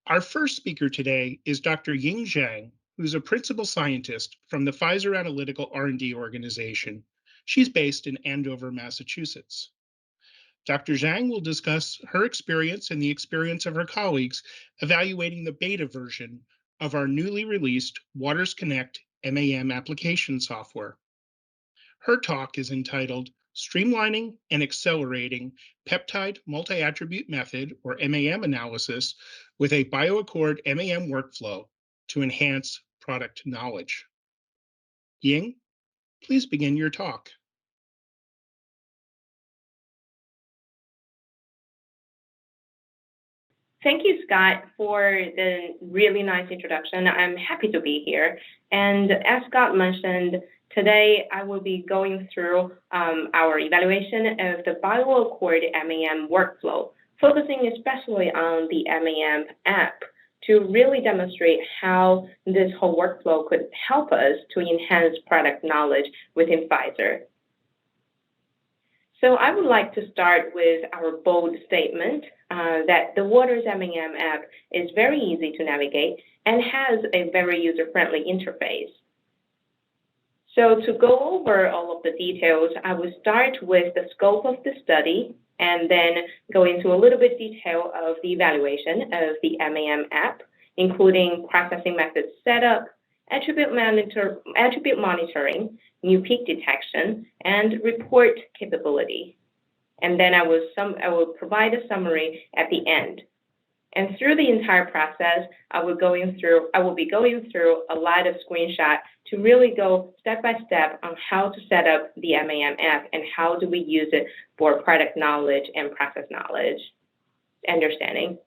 Our first speaker today is Dr. Ying Zhang, who's a principal scientist from the Pfizer Analytical R&D organization. She's based in Andover, Massachusetts. Dr. Zhang will discuss her experience and the experience of her colleagues evaluating the beta version of our newly released Waters Connect MAM application software. Her talk is entitled Streamlining and Accelerating Peptide Multi-Attribute Method, or MAM analysis, with a BioAccord MAM workflow to enhance product knowledge. Ying, please begin your talk. Thank you, Scott, for the really nice introduction. I'm happy to be here. And as Scott mentioned, today I will be going through our evaluation of the BioAccord MAM workflow, focusing especially on the MAM app to really demonstrate how this whole workflow could help us to enhance product knowledge within Pfizer. So I would like to start with our bold statement that the Waters MAM app is very easy to navigate and has a very user-friendly interface. So to go over all of the details, I will start with the scope of the study and then go into a little bit detail of the evaluation of the MAM app, including processing method setup, attribute monitoring, new peak detection, and report capability. And then I will provide a summary at the end. And through the entire process, I will be going through a lot of screenshots to really go step by step on how to set up the MAM app and how do we use it for product knowledge and process knowledge understanding.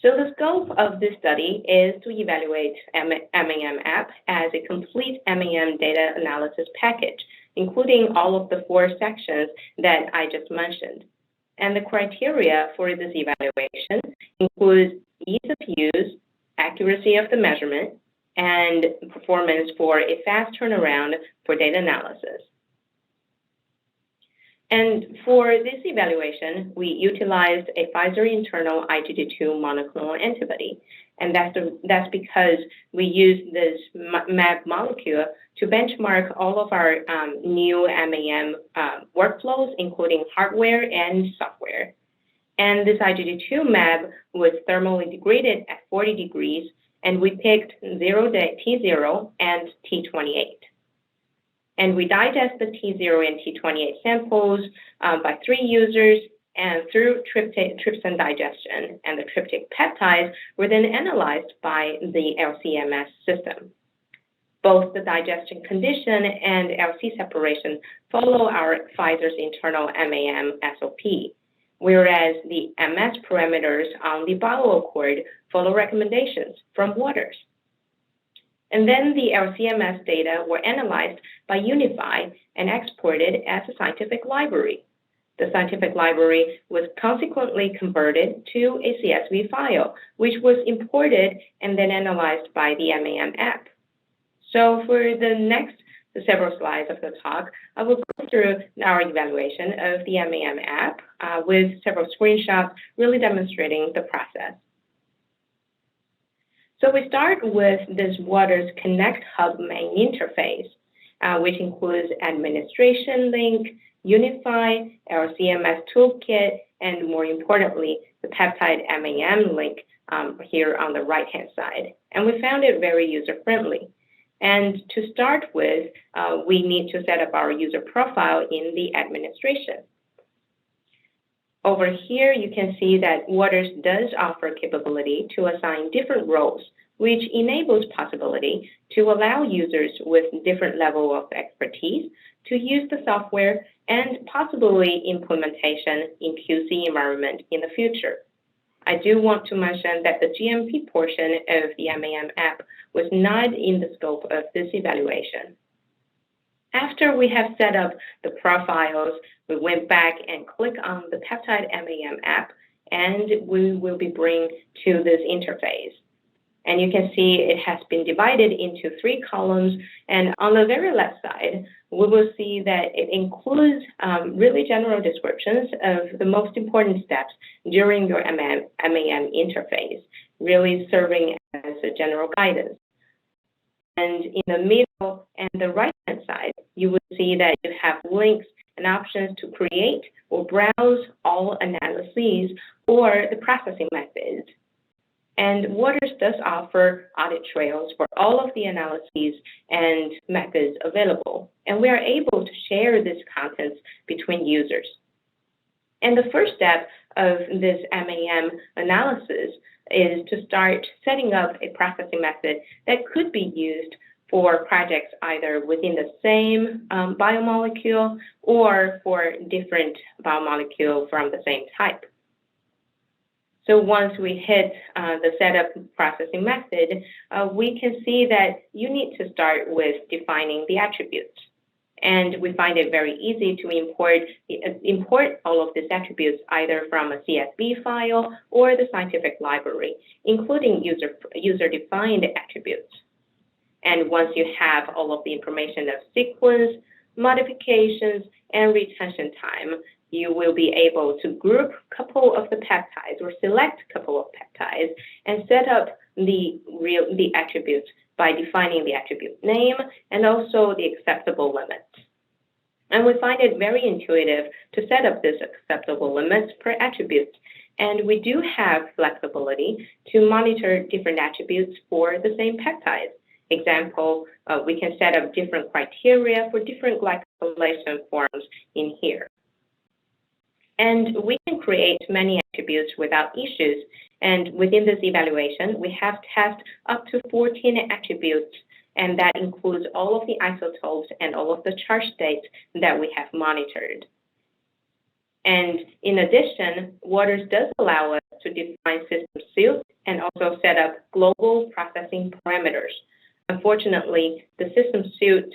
So the scope of this study is to evaluate MAM app as a complete MAM data analysis package, including all of the 4 sections that I just mentioned. And the criteria for this evaluation includes ease of use, accuracy of the measurement, and performance for a fast turnaround for data analysis. And for this evaluation, we utilized a Pfizer internal IgG2 monoclonal antibody. And that's because we used this MAB molecule to benchmark all of our new MAM workflows, including hardware and software. And this IgG2 MAB was thermally degraded at 40 degrees, and we picked T0 and T28. And we digest the T0 and T28 samples by 3 users and through trypsin digestion. And the tryptic peptides were then analyzed by the LC-MS system. Both the digestion condition and LC separation follow our Pfizer's internal MAM SOP, whereas the MS parameters on the BioAccord follow recommendations from Waters. And then the LC-MS data were analyzed by Unify and exported as a scientific library. The scientific library was consequently converted to a CSV file, which was imported and then analyzed by the MAM app. So for the next several slides of the talk, I will go through our evaluation of the MAM app with several screenshots really demonstrating the process. So we start with this Waters Connect Hub main interface, which includes administration link, Unify, LC-MS toolkit, and more importantly, the Peptide MAM link here on the right-hand side. And we found it very user-friendly. And to start with, we need to set up our user profile in the administration. Over here, you can see that Waters does offer capability to assign different roles, which enables possibility to allow users with different level of expertise to use the software and possibly implementation in QC environment in the future. I do want to mention that the GMP portion of the MAM app was not in the scope of this evaluation. After we have set up the profiles, we went back and click on the Peptide MAM app, and we will be brought to this interface. And you can see it has been divided into 3 columns. And on the very left side, we will see that it includes really general descriptions of the most important steps during your MAM interface, really serving as a general guidance. And in the middle and the right-hand side, you will see that you have links and options to create or browse all analyses or the processing methods. And Waters does offer audit trails for all of the analyses and methods available. And we are able to share these contents between users. And the first step of this MAM analysis is to start setting up a processing method that could be used for projects either within the same biomolecule or for different biomolecule from the same type. So once we hit the setup processing method, we can see that you need to start with defining the attributes. And we find it very easy to import all of these attributes either from a CSV file or the scientific library, including user-defined attributes. And once you have all of the information of sequence, modifications, and retention time, you will be able to group a couple of the peptides or select a couple of peptides and set up the attributes by defining the attribute name and also the acceptable limits. And we find it very intuitive to set up this acceptable limits per attribute. And we do have flexibility to monitor different attributes for the same peptides. Example, we can set up different criteria for different glycosylation forms in here. And we can create many attributes without issues. And within this evaluation, we have tested up to 14 attributes, and that includes all of the isotopes and all of the charge states that we have monitored. And in addition, Waters does allow us to define system suite and also set up global processing parameters. Unfortunately, the system suite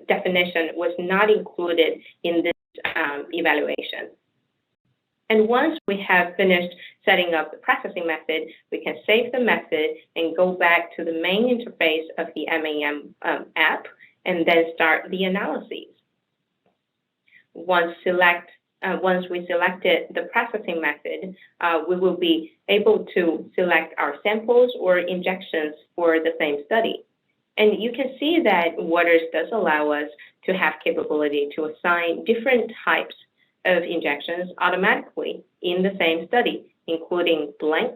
definition was not included in this evaluation. And once we have finished setting up the processing method, we can save the method and go back to the main interface of the MAM app and then start the analyses. Once we selected the processing method, we will be able to select our samples or injections for the same study. And you can see that Waters does allow us to have capability to assign different types of injections automatically in the same study, including blank,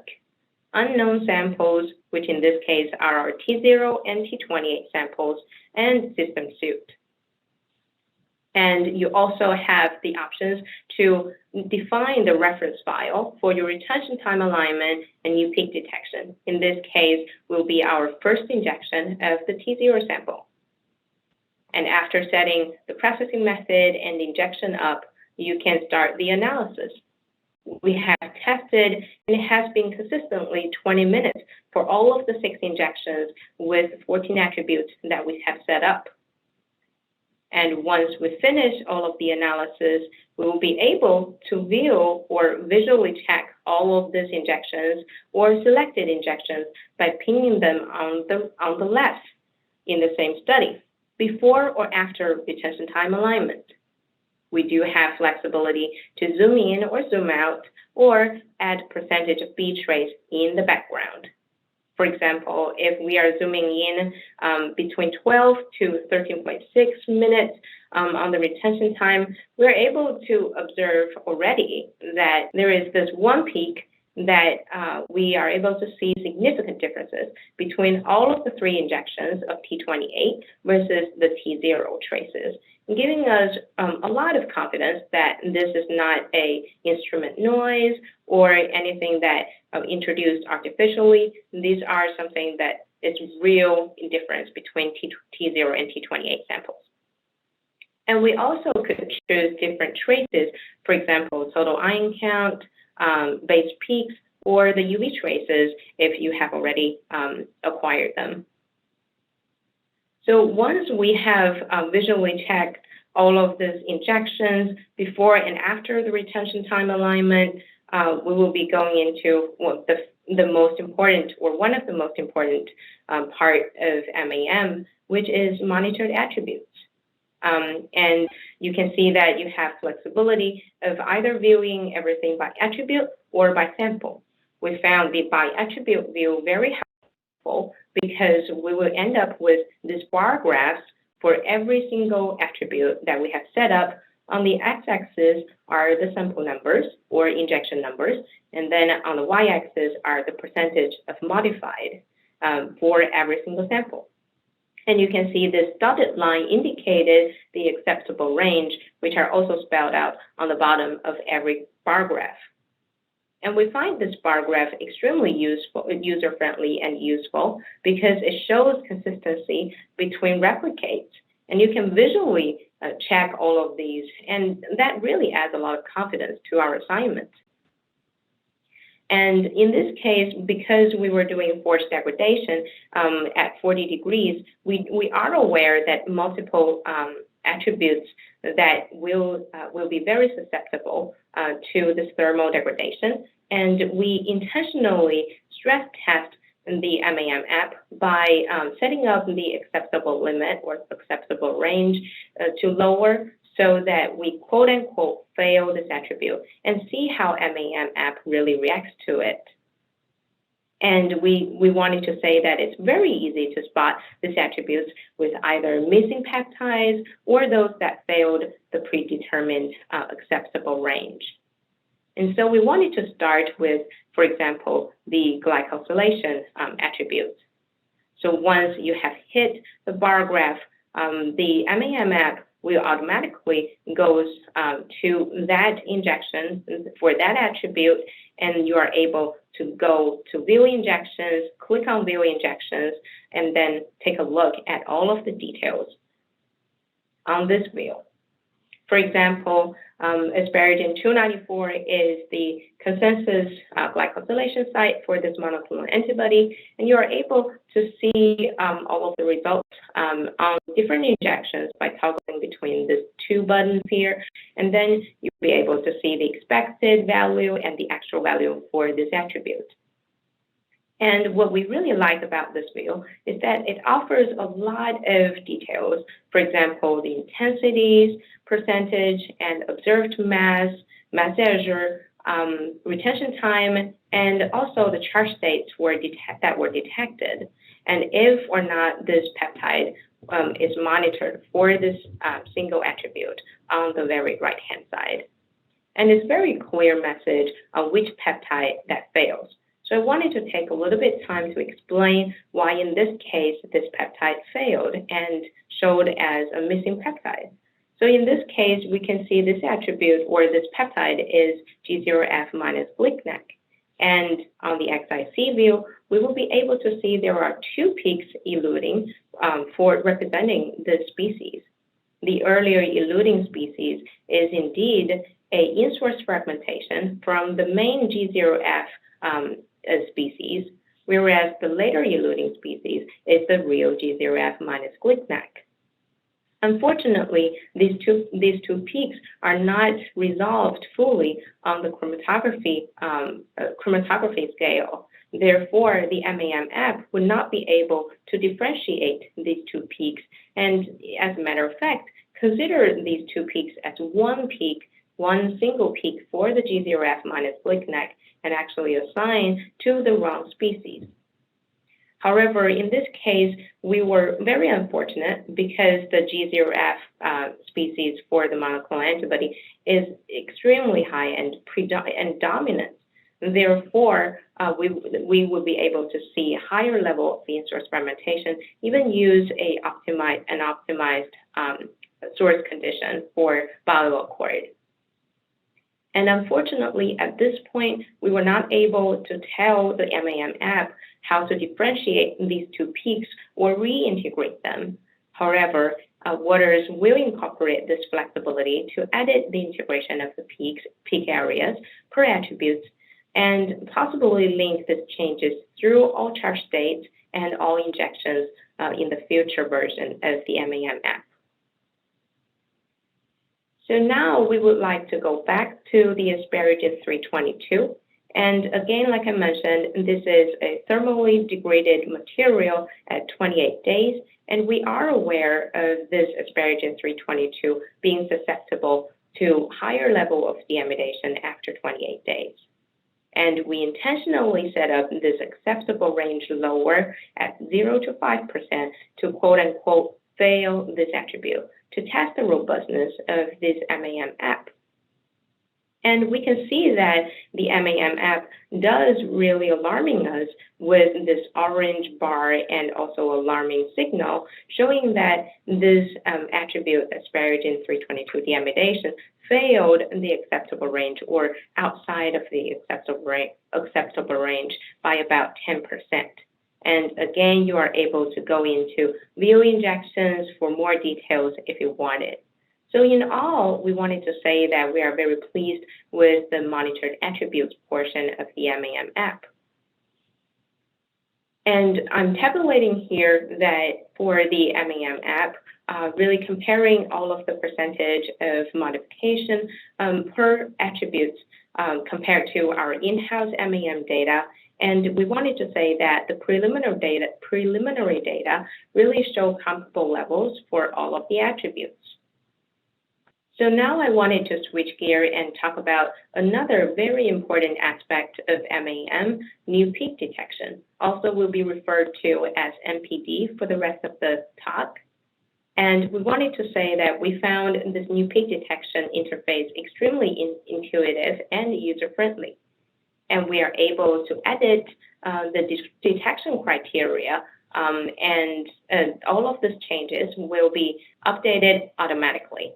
unknown samples, which in this case are our T0 and T28 samples, and system suite. And you also have the options to define the reference file for your retention time alignment and new peak detection. In this case, will be our first injection of the T0 sample. And after setting the processing method and injection up, you can start the analysis. We have tested, and it has been consistently 20 minutes for all of the 6 injections with 14 attributes that we have set up. And once we finish all of the analysis, we will be able to view or visually check all of these injections or selected injections by pinning them on the left in the same study, before or after retention time alignment. We do have flexibility to zoom in or zoom out or add percentage of B trace in the background. For example, if we are zooming in between 12 to 13.6 minutes on the retention time, we're able to observe already that there is this one peak that we are able to see significant differences between all of the 3 injections of T28 versus the T0 traces, giving us a lot of confidence that this is not an instrument noise or anything that introduced artificially. These are something that is real difference between T0 and T28 samples. And we also could choose different traces, for example, total ion count, base peaks, or the UV traces if you have already acquired them. So once we have visually checked all of these injections before and after the retention time alignment, we will be going into the most important, or one of the most important part of MAM, which is monitored attributes. And you can see that you have flexibility of either viewing everything by attribute or by sample. We found the by attribute view very helpful because we will end up with these bar graphs for every single attribute that we have set up. On the x-axis are the sample numbers or injection numbers, and then on the y-axis are the percentage of modified for every single sample. And you can see this dotted line indicated the acceptable range, which are also spelled out on the bottom of every bar graph. And we find this bar graph extremely useful, user-friendly and useful because it shows consistency between replicates. And you can visually check all of these, and that really adds a lot of confidence to our assignment. And in this case, because we were doing force degradation at 40 degrees, we are aware that multiple attributes that will be very susceptible to this thermal degradation. And we intentionally stress test the MAM app by setting up the acceptable limit or acceptable range to lower, so that we quote unquote fail this attribute and see how MAM app really reacts to it. And we wanted to say that it's very easy to spot these attributes with either missing peptides or those that failed the predetermined acceptable range. And so we wanted to start with, for example, the glycosylation attributes. So once you have hit the bar graph, the MAM app will automatically goes to that injection for that attribute, and you are able to go to view injections, click on view injections, and then take a look at all of the details on this view. For example, asparagine 294 is the consensus glycosylation site for this monoclonal antibody, and you are able to see all of the results on different injections by toggling between these two buttons here, and then you'll be able to see the expected value and the actual value for this attribute. And what we really like about this view is that it offers a lot of details. For example, the intensities, percentage, and observed mass, mass Azure, retention time, and also the charge states that were detected, and if or not this peptide is monitored for this single attribute on the very right-hand side. And it's very clear message on which peptide that fails. So I wanted to take a little bit of time to explain why in this case this peptide failed and showed as a missing peptide. So in this case, we can see this attribute or this peptide is G0F minus Glicnac. And on the XIC view, we will be able to see there are two peaks eluting for representing the species. The earlier eluting species is indeed a in-source fragmentation from the main G0F species, whereas the later eluting species is the real G0F minus Glicnac. Unfortunately, these two peaks are not resolved fully on the chromatography scale. Therefore, the MAM app would not be able to differentiate these two peaks, and as a matter of fact, consider these two peaks as one peak, one single peak for the G0F minus Glicnac, and actually assign to the wrong species. However, in this case, we were very unfortunate because the G0F species for the monoclonal antibody is extremely high and dominant. Therefore, we would be able to see a higher level of in-source fragmentation, even use an optimized source condition for BioAccord. And unfortunately, at this point, we were not able to tell the MAM app how to differentiate these two peaks or reintegrate them. However, Waters will incorporate this flexibility to edit the integration of the peak areas per attributes, and possibly link these changes through all charge states and all injections in the future version of the MAM app. So now we would like to go back to the asparagine 322 And again, like I mentioned, this is a thermally degraded material at 28 days, and we are aware of this asparagine 322 being susceptible to higher level of deamidation after 28 days. And we intentionally set up this acceptable range lower at 0 to 5% to quote-unquote fail this attribute to test the robustness of this MAM app. And we can see that the MAM app does really alarming us with this orange bar and also alarming signal showing that this attribute, asparagine 322 deamidation, failed the acceptable range or outside of the acceptable range by about 10%. And again, you are able to go into view injections for more details if you want it. So in all, we wanted to say that we are very pleased with the monitored attributes portion of the MAM app. And I'm tabulating here that for the MAM app, really comparing all of the percentage of modification per attributes compared to our in-house MAM data. And we wanted to say that the preliminary data really show comparable levels for all of the attributes. So now I wanted to switch gear and talk about another very important aspect of MAM, new peak detection. Also will be referred to as MPD for the rest of the talk. And we wanted to say that we found this new peak detection interface extremely intuitive and user-friendly. And we are able to edit the detection criteria and all of these changes will be updated automatically.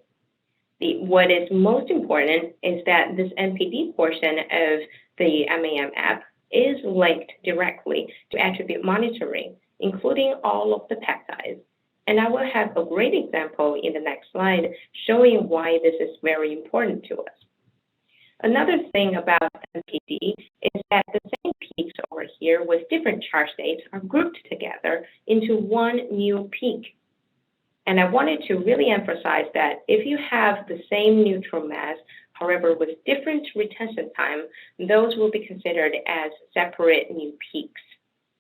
What is most important is that this MPD portion of the MAM app is linked directly to attribute monitoring, including all of the peptides. And I will have a great example in the next slide showing why this is very important to us. Another thing about MPD is that the same peaks over here with different charge states are grouped together into one new peak. And I wanted to really emphasize that if you have the same neutral mass, however, with different retention time, those will be considered as separate new peaks.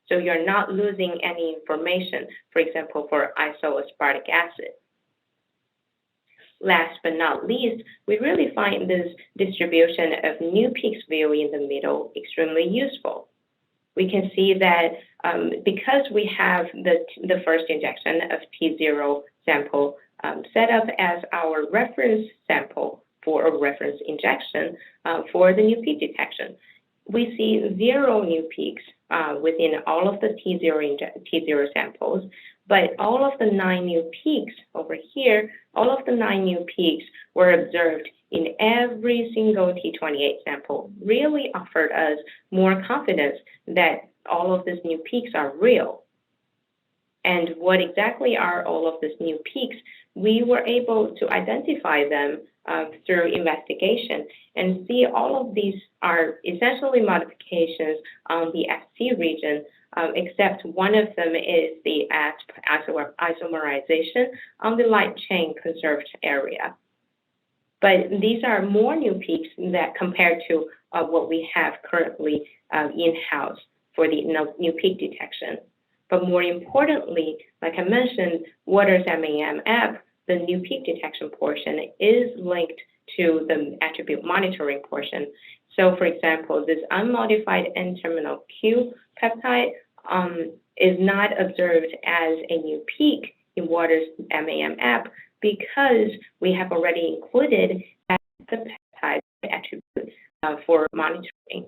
So you're not losing any information, for example, for isoaspartic acid. Last but not least, we really find this distribution of new peaks view in the middle extremely useful. We can see that because we have the first injection of T0 sample set up as our reference sample for a reference injection for the new peak detection, we see 0 new peaks within all of the T0 samples, but all of the 9 new peaks over here, all of the 9 new peaks were observed in every single T28 sample, really offered us more confidence that all of these new peaks are real. And what exactly are all of these new peaks? We were able to identify them through investigation and see all of these are essentially modifications on the FC region, except one of them is the ASP isomerization on the light chain conserved area. But these are more new peaks that compared to what we have currently in-house for the new peak detection. But more importantly, like I mentioned, Waters MAM app, the new peak detection portion is linked to the attribute monitoring portion. So for example, this unmodified N-terminal Q peptide is not observed as a new peak in Waters MAM app because we have already included the peptide attribute for monitoring.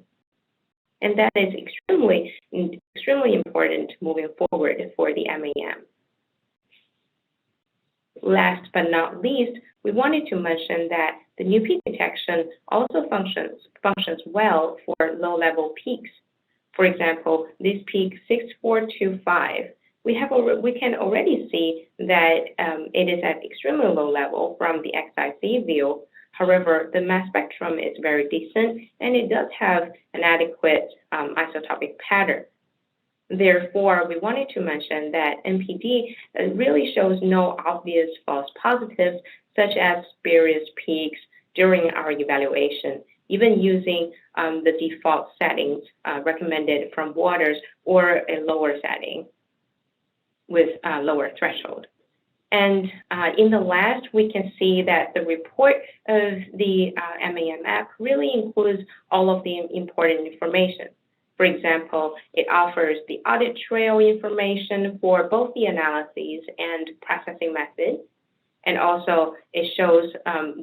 And that is extremely important moving forward for the MAM. Last but not least, we wanted to mention that the new peak detection also functions well for low-level peaks. For example, this peak 6425, we can already see that it is at extremely low level from the XIC view. However, the mass spectrum is very decent, and it does have an adequate isotopic pattern. Therefore, we wanted to mention that MPD really shows no obvious false positives, such as spurious peaks during our evaluation, even using the default settings recommended from Waters or a lower setting with a lower threshold. And in the last, we can see that the report of the MAM app really includes all of the important information. For example, it offers the audit trail information for both the analyses and processing methods. And also, it shows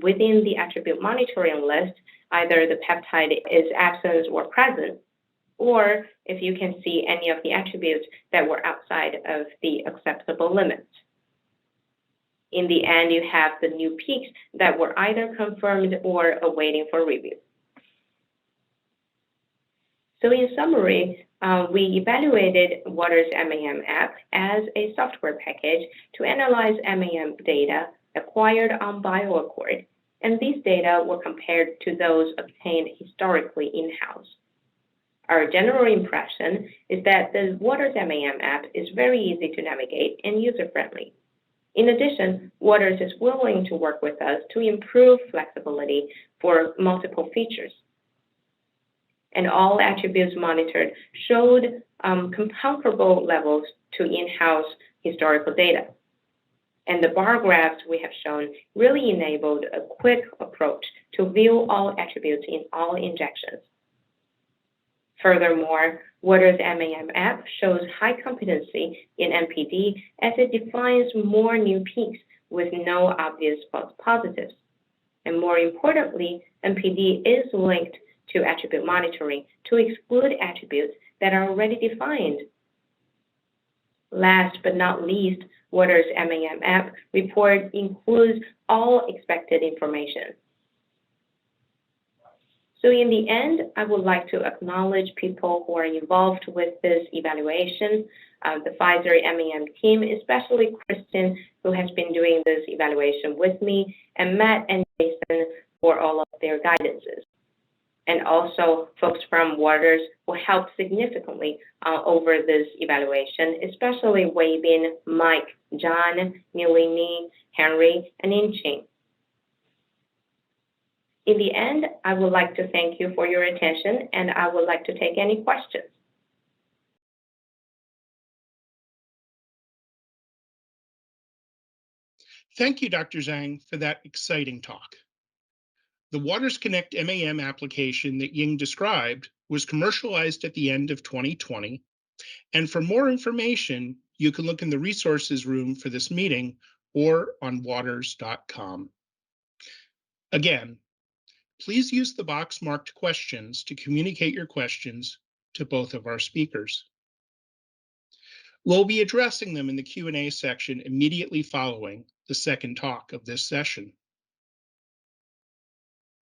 within the attribute monitoring list, either the peptide is absent or present, or if you can see any of the attributes that were outside of the acceptable limits. In the end, you have the new peaks that were either confirmed or awaiting for review. So in summary, we evaluated Waters MAM app as a software package to analyze MAM data acquired on BioAccord, and these data were compared to those obtained historically in-house. Our general impression is that the Waters MAM app is very easy to navigate and user-friendly. In addition, Waters is willing to work with us to improve flexibility for multiple features. And all attributes monitored showed comparable levels to in-house historical data. And the bar graphs we have shown really enabled a quick approach to view all attributes in all injections. Furthermore, Waters MAM app shows high competency in MPD as it defines more new peaks with no obvious false positives. And more importantly, MPD is linked to attribute monitoring to exclude attributes that are already defined. Last but not least, Waters MAM app report includes all expected information. So in the end, I would like to acknowledge people who are involved with this evaluation, the Pfizer MAM team, especially Kristen, who has been doing this evaluation with me, and Matt and Jason for all of their guidances. And also folks from Waters who helped significantly over this evaluation, especially Wei Bin, Mike, John, Nilini, Henry, and Inching. In the end, I would like to thank you for your attention, and I would like to take any questions. Thank you, Dr. Zhang, for that exciting talk. The Waters Connect MAM application that Ying described was commercialized at the end of 2020. And for more information, you can look in the resources room for this meeting or on waters.com. Again, please use the box marked questions to communicate your questions to both of our speakers. We'll be addressing them in the Q&A section immediately following the second talk of this session.